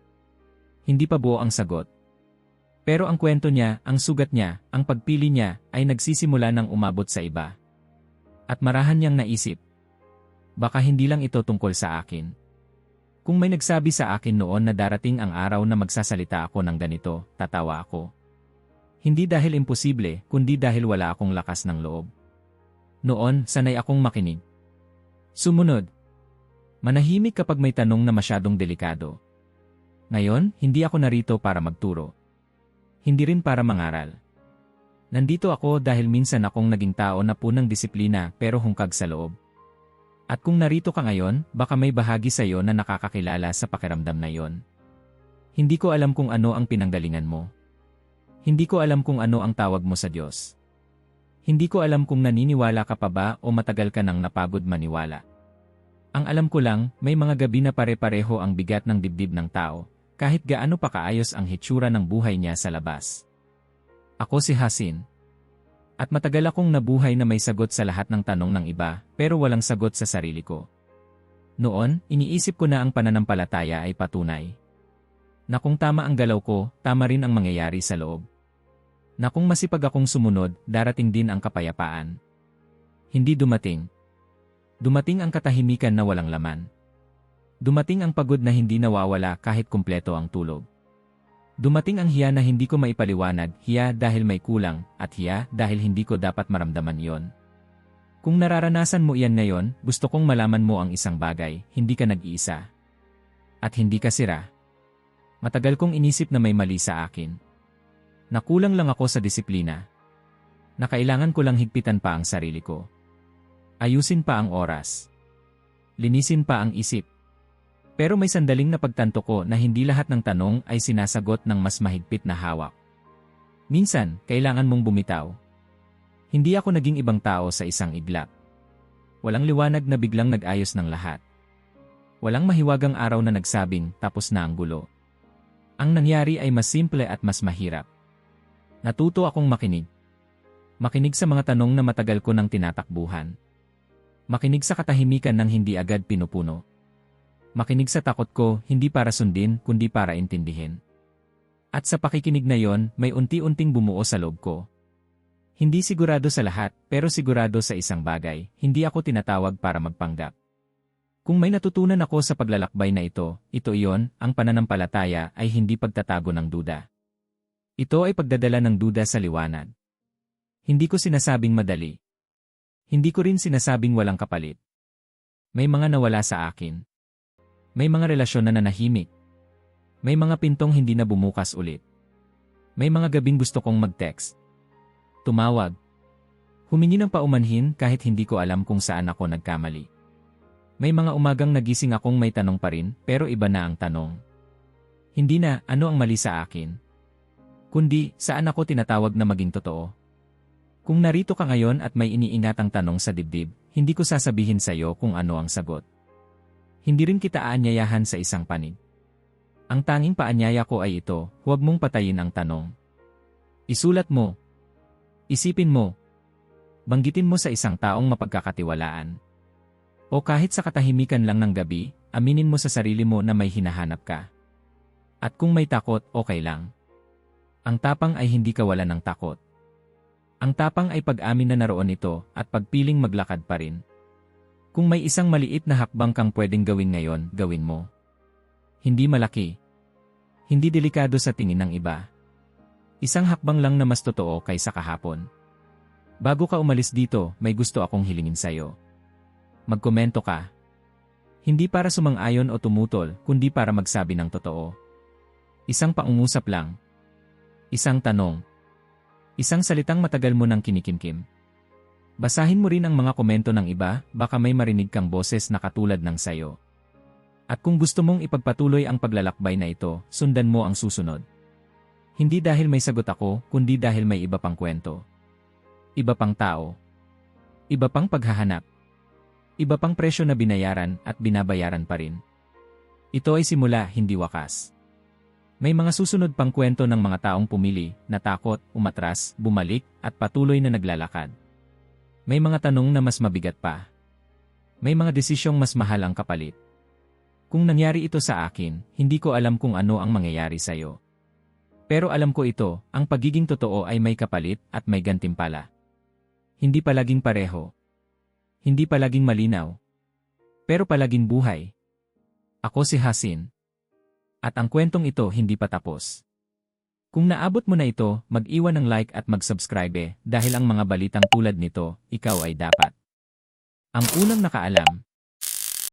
Hindi pa buo ang sagot. Pero ang kwento niya, ang sugat niya, ang pagpili niya, ay nagsisimula ng umabot sa iba. At marahan niyang naisip, baka hindi lang ito tungkol sa akin. Kung may nagsabi sa akin noon na darating ang araw na magsasalita ako ng ganito, tatawa ako. Hindi dahil imposible, kundi dahil wala akong lakas ng loob. Noon, sanay akong makinig. Sumunod. Manahimik kapag may tanong na masyadong delikado. Ngayon, hindi ako narito para magturo. Hindi rin para mangaral. Nandito ako dahil minsan akong naging tao na punang disiplina pero hungkag sa loob. At kung narito ka ngayon, baka may bahagi sa iyo na nakakakilala sa pakiramdam na iyon. Hindi ko alam kung ano ang pinanggalingan mo. Hindi ko alam kung ano ang tawag mo sa Diyos. Hindi ko alam kung naniniwala ka pa ba o matagal ka nang napagod maniwala. Ang alam ko lang, may mga gabi na pare-pareho ang bigat ng dibdib ng tao, kahit gaano pa kaayos ang hitsura ng buhay niya sa labas. Ako si Hasin. At matagal akong nabuhay na may sagot sa lahat ng tanong ng iba, pero walang sagot sa sarili ko. Noon, iniisip ko na ang pananampalataya ay patunay. Na kung tama ang galaw ko, tama rin ang mangyayari sa loob. Na kung masipag akong sumunod, darating din ang kapayapaan. Hindi dumating. Dumating ang katahimikan na walang laman. Dumating ang pagod na hindi nawawala kahit kumpleto ang tulog. Dumating ang hiya na hindi ko maipaliwanag, hiya dahil may kulang, at hiya dahil hindi ko dapat maramdaman iyon. Kung nararanasan mo iyan ngayon, gusto kong malaman mo ang isang bagay, hindi ka nag-iisa. At hindi ka sira. Matagal kong inisip na may mali sa akin. Nakulang lang ako sa disiplina. Na kailangan ko lang higpitan pa ang sarili ko. Ayusin pa ang oras. Linisin pa ang isip. Pero may sandaling napagtanto ko na hindi lahat ng tanong ay sinasagot ng mas mahigpit na hawak. Minsan, kailangan mong bumitaw. Hindi ako naging ibang tao sa isang iglap. Walang liwanag na biglang nag-ayos ng lahat. Walang mahiwagang araw na nagsabing, tapos na ang gulo. Ang nangyari ay mas simple at mas mahirap. Natuto akong makinig. Makinig sa mga tanong na matagal ko nang tinatakbuhan. Makinig sa katahimikan ng hindi agad pinupuno. Makinig sa takot ko, hindi para sundin, kundi para intindihin. At sa pakikinig na yon, may unti-unting bumuo sa loob ko. Hindi sigurado sa lahat, pero sigurado sa isang bagay, hindi ako tinatawag para magpanggap. Kung may natutunan ako sa paglalakbay na ito iyon, ang pananampalataya ay hindi pagtatago ng duda. Ito ay pagdadala ng duda sa liwanag. Hindi ko sinasabing madali. Hindi ko rin sinasabing walang kapalit. May mga nawala sa akin. May mga relasyon na nanahimik. May mga pintong hindi na bumukas ulit. May mga gabing gusto kong mag-text. Tumawag. Humingi ng paumanhin kahit hindi ko alam kung saan ako nagkamali. May mga umagang nagising akong may tanong pa rin, pero iba na ang tanong. Hindi na, ano ang mali sa akin? Kundi, saan ako tinatawag na maging totoo? Kung narito ka ngayon at may iniingatang tanong sa dibdib, hindi ko sasabihin sa iyo kung ano ang sagot. Hindi rin kita aanyayahan sa isang panig. Ang tanging paanyaya ko ay ito, huwag mong patayin ang tanong. Isulat mo. Isipin mo. Banggitin mo sa isang taong mapagkakatiwalaan. O kahit sa katahimikan lang ng gabi, aminin mo sa sarili mo na may hinahanap ka. At kung may takot, okay lang. Ang tapang ay hindi kawalan ng takot. Ang tapang ay pag-amin na naroon ito at pagpiling maglakad pa rin. Kung may isang maliit na hakbang kang pwedeng gawin ngayon, gawin mo. Hindi malaki. Hindi delikado sa tingin ng iba. Isang hakbang lang na mas totoo kaysa kahapon. Bago ka umalis dito, may gusto akong hilingin sa'yo. Magkomento ka. Hindi para sumang-ayon o tumutol, kundi para magsabi ng totoo. Isang pangungusap lang. Isang tanong. Isang salitang matagal mo nang kinikimkim. Basahin mo rin ang mga komento ng iba, baka may marinig kang boses na katulad ng sayo. At kung gusto mong ipagpatuloy ang paglalakbay na ito, sundan mo ang susunod. Hindi dahil may sagot ako, kundi dahil may iba pang kwento. Iba pang tao. Iba pang paghahanap. Iba pang presyo na binayaran at binabayaran pa rin. Ito ay simula, hindi wakas. May mga susunod pang kwento ng mga taong pumili, natakot, umatras, bumalik, at patuloy na naglalakad. May mga tanong na mas mabigat pa. May mga desisyong mas mahal ang kapalit. Kung nangyari ito sa akin, hindi ko alam kung ano ang mangyayari sa'yo. Pero alam ko ito, ang pagiging totoo ay may kapalit at may gantimpala. Hindi palaging pareho. Hindi palaging malinaw. Pero palaging buhay. Ako si Hasin. At ang kwentong ito hindi pa tapos. Kung naabot mo na ito, mag-iwan ng like at mag-subscribe dahil ang mga balitang tulad nito, ikaw ay dapat. Ang unang nakaalam.